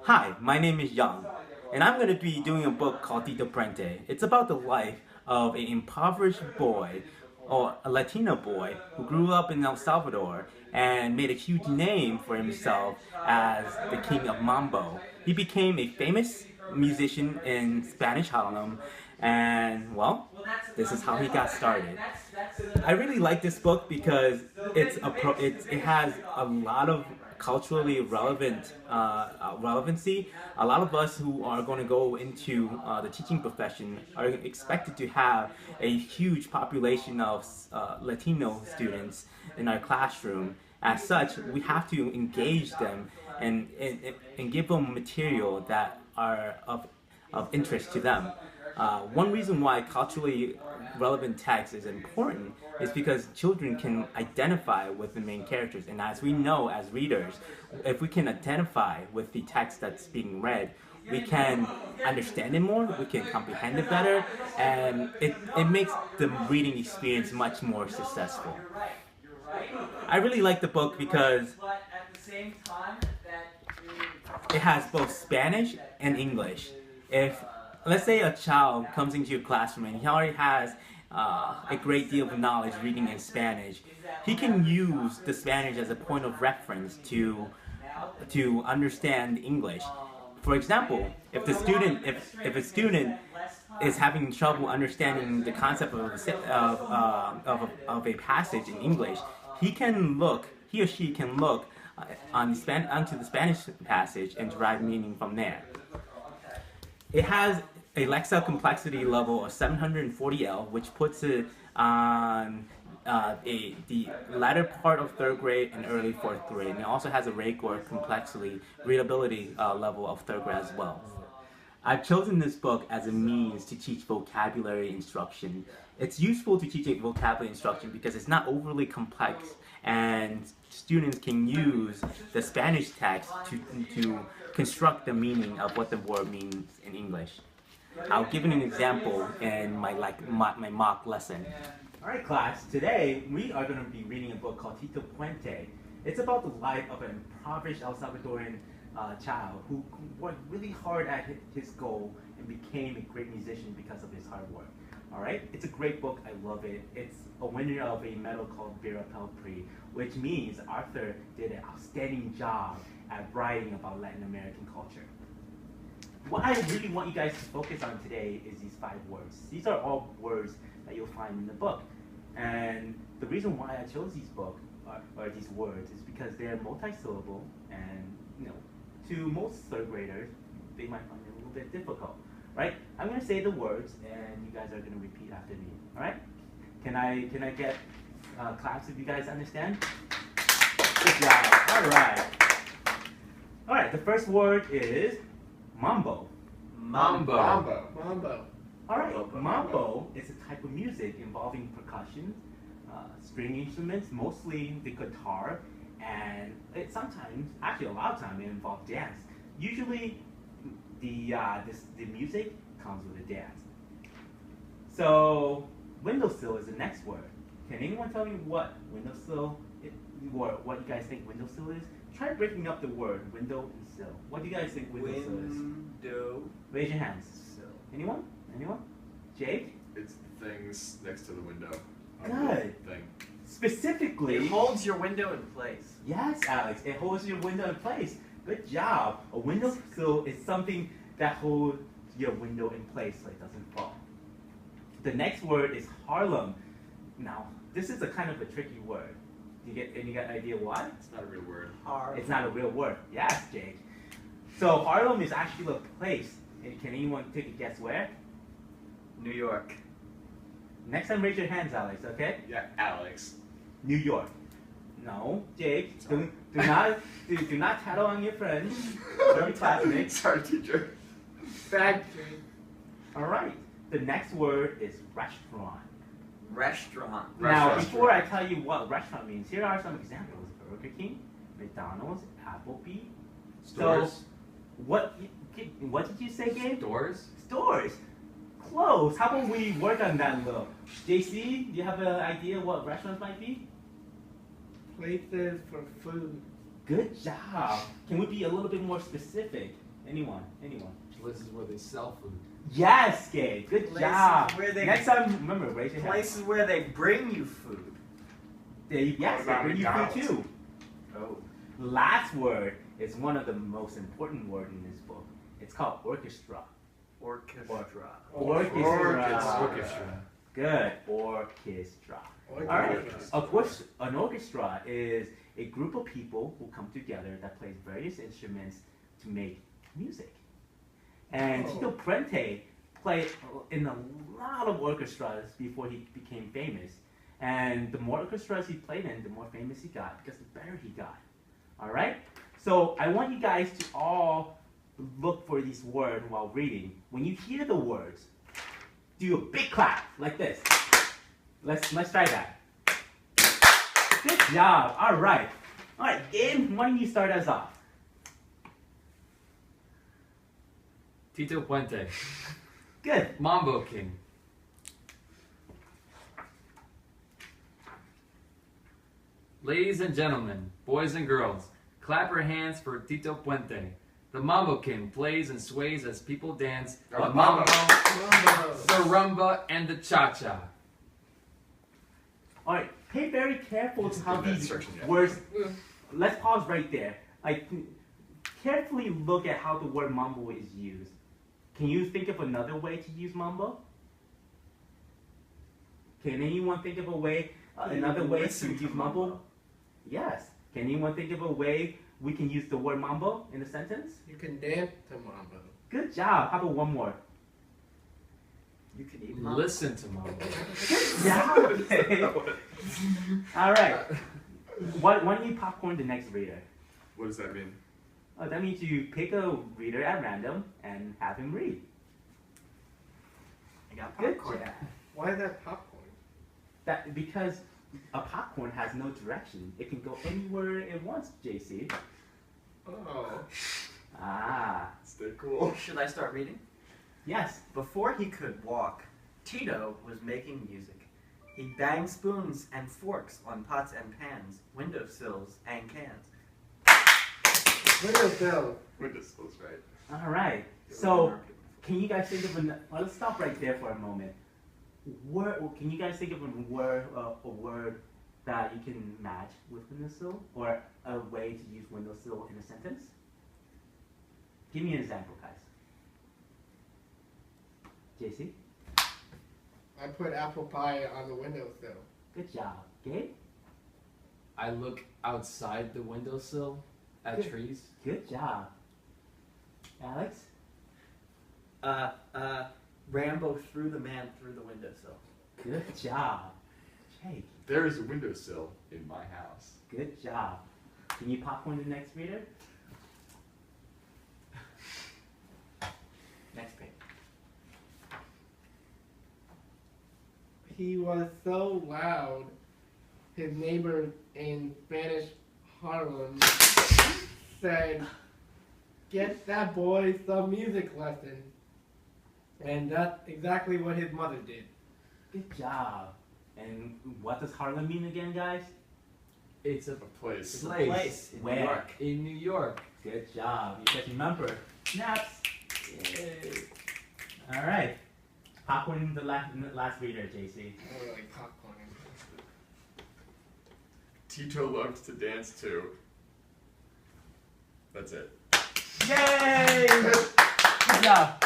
Hi, my name is Yang, and I'm going to be doing a book called Tito Prente. It's about the life of an impoverished boy, or a Latino boy, who grew up in El Salvador and made a huge name for himself as the king of mambo. He became a famous musician in Spanish Harlem, and well, this is how he got started. I really like this book because it has a lot of culturally relevant relevancy. A lot of us who are going to go into the teaching profession are expected to have a huge population of Latino students in our classroom. As such, we have to engage them and give them material that are of interest to them. One reason why culturally relevant text is important is because children can identify with the main characters. And as we know as readers, if we can identify with the text that's being read, we can understand it more, we can comprehend it better, and it makes the reading experience much more successful. I really like the book because it has both Spanish and English. If let's say a child comes into your classroom and he already has a great deal of knowledge reading in Spanish, he can use the Spanish as a point of reference to understand English. For example, if a student is having trouble understanding the concept of a passage in English, he or she can look onto the Spanish passage and derive meaning from there. It has a lexical complexity level of 740L, which puts it on the latter part of third grade and early fourth grade. And it also has a rate or complexity readability level of third grade as well. I've chosen this book as a means to teach vocabulary instruction. It's useful to teach vocabulary instruction because it's not overly complex and students can use the Spanish text to construct the meaning of what the word means in English. I'll give an example in my mock lesson. Alright class, today we are going to be reading a book called Tito Puente. It's about the life of an impoverished El Salvadoran child who worked really hard at his goal and became a great musician because of his hard work. Alright, it's a great book, I love it. It's a winner of a medal called Vera Pelpri, which means Arthur did an outstanding job at writing about Latin American culture. What I really want you guys to focus on today is these 5 words. These are all words that you'll find in the book. And the reason why I chose these these words is because they're multi-syllable and, to most third graders, they might find it a little bit difficult, right? I'm going to say the words and you guys are going to repeat after me, all right? Can I get claps if you guys understand? Good job, all right. All right, the first word is mambo. Mambo. All right, mambo is a type of music involving percussion, string instruments, mostly the guitar, and it sometimes, actually a lot of times, it involves dance. Usually, the music comes with a dance. So, windowsill is the next word. Can anyone tell me what windowsill is, or what you guys think windowsill is? Try breaking up the word window and sill. What do you guys think windowsill is? Window. Raise your hands. Sill. Anyone? Jake? It's things next to the window. Good. Thing. Specifically, It holds your window in place. yes, Alex, it holds your window in place. Good job. A windowsill is something that holds your window in place so it doesn't fall. The next word is Harlem. Now, this is a kind of a tricky word. Do you get any idea why? It's not a real word. It's not a real word. Yes, Jake. So Harlem is actually a place. And can anyone take a guess where? New York. Next time, raise your hands, Alex. Okay? Yeah, Alex. New York. No, Jake. Do not tattle on your friends or your classmates. Sorry, teacher. Factory. All right. The next word is restaurant. Restaurant. Now, Restaurant. before I tell you what restaurant means, here are some examples: Burger King, McDonald's, Applebee. Stores. So, what did you say, Gabe? Stores. Stores. Close. How about we work on that a little? JC, do you have an idea what restaurants might be? Places for food. Good job. Can we be a little bit more specific Anyone? Anyone? Places where they sell food. Yes, Gabe. Good Places job. where they- Next time, remember, raise your hand. Places where they bring you food. Yes, they bring you food too. Oh. Last word is one of the most important words in this book. It's called orchestra. Orchestra. Orchestra. Good. Orchestra. All right. Of course, an orchestra is a group of people who come together that plays various instruments to make music. And Tito Puente played in a lot of orchestras before he became famous. And the more orchestras he played in, the more famous he got because the better he got. All right? So I want you guys to all look for these words while reading. When you hear the words, do a big clap like this. Let's try that. Good job. All right. All right, Gabe, why don't you start us off? Tito Puente. Good. Mambo King. Ladies and gentlemen, boys and girls, clap your hands for Tito Puente. The Mambo King plays and sways as people dance the mambo, the rumba, and the cha-cha. All right, pay very careful to how Did that these search yet? words. Let's pause right there. Like, carefully look at how the word mambo is used. Can you think of another way to use mambo? Can anyone think of a way, another way to Listen use to mambo? mambo. Yes. Can anyone think of a way we can use the word mambo in a sentence? You can dance to mambo. Good job. How about one more? You can eat mambo. Listen to mambo. Good job. Okay. All right. Why don't you popcorn the next reader? What does that mean? Oh, that means you pick a reader at random and have him read. I got Good popcorn. job. Why is that popcorn? That because a popcorn has no direction. It can go anywhere it wants, JC. Oh. Ah, Stay cool. Should I start reading? yes. Before he could walk, Tito was making music. He banged spoons and forks on pots and pans, windowsills and cans. Windowsill. Windowsills, right? All right. So, can you guys think of well, let's stop right there for a moment. Can you guys think of a word that you can match with windowsill, or a way to use windowsill in a sentence? Give me an example, guys. JC, I put apple pie on the windowsill. good job. Gabe, I look outside the windowsill at Good. trees. good job. Alex, Rambo threw the man through the windowsill. good job. Jake, There is a windowsill in my house. good job. Can you popcorn the next reader? Next page. He was so loud, his neighbor in Spanish Harlem said, "Get that boy some music lessons." And that's exactly what his mother did. Good job. And what does Harlem mean again, guys? It's a A place. Place in Where? New York. in New York. Good job. You guys remember. Snaps. Yay. All right. Popcorn the last reader, JC. I don't like popcorn. Tito loved to dance too. That's it. Yay! Good job.